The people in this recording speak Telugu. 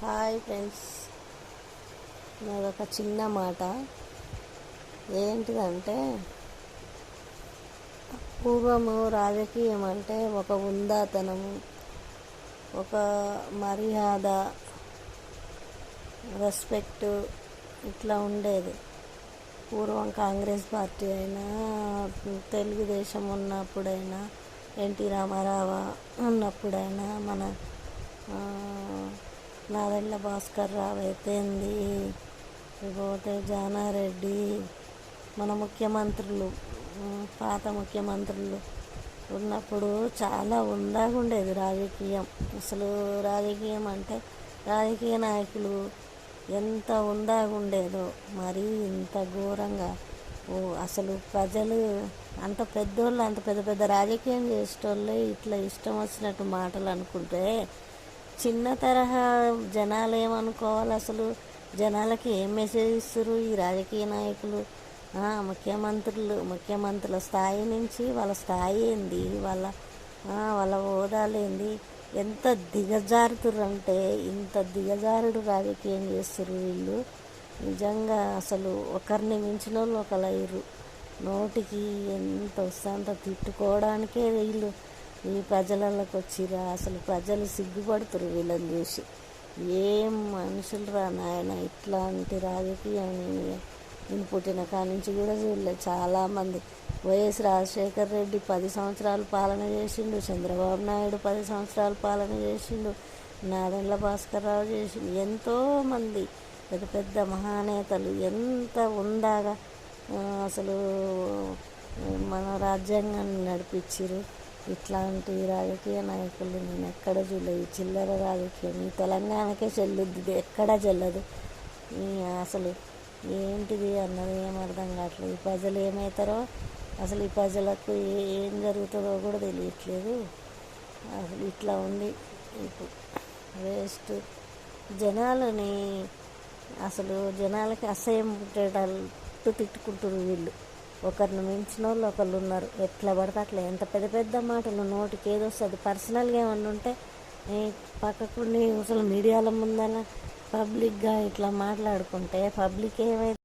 హాయ్ ఫ్రెండ్స్, నాదొక చిన్న మాట. ఏంటిదంటే, పూర్వము రాజకీయం అంటే ఒక ఉందాతనము, ఒక మర్యాద, రెస్పెక్ట్ ఇట్లా ఉండేది. పూర్వం కాంగ్రెస్ పార్టీ అయినా, తెలుగుదేశం ఉన్నప్పుడైనా, ఎన్టీ రామారావు ఉన్నప్పుడైనా, మన నాదెండ్ల భాస్కర్ రావు అయితేంది, పోతే జానారెడ్డి, మన ముఖ్యమంత్రులు, పాత ముఖ్యమంత్రులు ఉన్నప్పుడు చాలా ఉందాగా ఉండేది రాజకీయం. అసలు రాజకీయం అంటే రాజకీయ నాయకులు ఎంత ఉందాగా ఉండేదో, మరీ ఇంత ఘోరంగా అసలు ప్రజలు అంత పెద్దోళ్ళు, అంత పెద్ద పెద్ద రాజకీయం చేసేటోళ్ళే ఇట్లా ఇష్టం వచ్చినట్టు మాటలు అనుకుంటే చిన్న తరహా జనాలు ఏమనుకోవాలి? అసలు జనాలకి ఏం మెసేజ్ ఇస్తారు ఈ రాజకీయ నాయకులు? ముఖ్యమంత్రుల స్థాయి నుంచి వాళ్ళ స్థాయి ఏంది, వాళ్ళ హోదాలేంది, ఎంత దిగజారుతుర్రంటే ఇంత దిగజారుడు రాజకీయం చేస్తారు వీళ్ళు. నిజంగా అసలు ఒకరిని మించిన వాళ్ళు ఒకరు. నోటికి ఎంత వస్తే అంత తిట్టుకోవడానికే వీళ్ళు ఈ ప్రజలలోకి వచ్చిరా. అసలు ప్రజలు సిగ్గుపడుతురు వీళ్ళని చూసి. ఏం మనుషులు రా నాయన, ఇట్లాంటి రాజకీయాన్ని నేను పుట్టిన కాడి నుంచి కూడా చూడలేదు. చాలామంది వైఎస్ రాజశేఖర్ రెడ్డి 10 సంవత్సరాలు పాలన చేసిండు, చంద్రబాబు నాయుడు 10 సంవత్సరాలు పాలన చేసిండు, నాదెండ్ల భాస్కర్ రావు చేసిండు, ఎంతోమంది పెద్ద పెద్ద మహానేతలు ఎంత ఉందాగా అసలు మన రాజ్యాంగాన్ని నడిపించారు. ఇట్లాంటి రాజకీయ నాయకులు నేను ఎక్కడ చూడలేదు. చిల్లర రాజకీయం ఈ తెలంగాణకే చెల్లుద్ది, ఇది ఎక్కడా చెల్లదు. అసలు ఏంటిది అన్నది ఏం అర్థం కావట్లేదు. ఈ ప్రజలు ఏమవుతారో, అసలు ఈ ప్రజలకు ఏం జరుగుతుందో కూడా తెలియట్లేదు. అసలు ఇట్లా ఉంది ఇప్పుడు వేస్ట్. జనాలని అసలు జనాలకి అసహ్యం పుట్టేటట్టు తిట్టుకుంటారు వీళ్ళు. ఒకరిని మించిన వాళ్ళు ఒకళ్ళు ఉన్నారు. ఎట్లా పడితే అట్లా ఎంత పెద్ద పెద్ద మాటలు నోటికి ఏదో వస్తుంది. పర్సనల్గా ఏమన్నా ఉంటే పక్కకుండి అసలు మీడియాల ముందర పబ్లిక్గా ఇట్లా మాట్లాడుకుంటే పబ్లిక్ ఏమైతే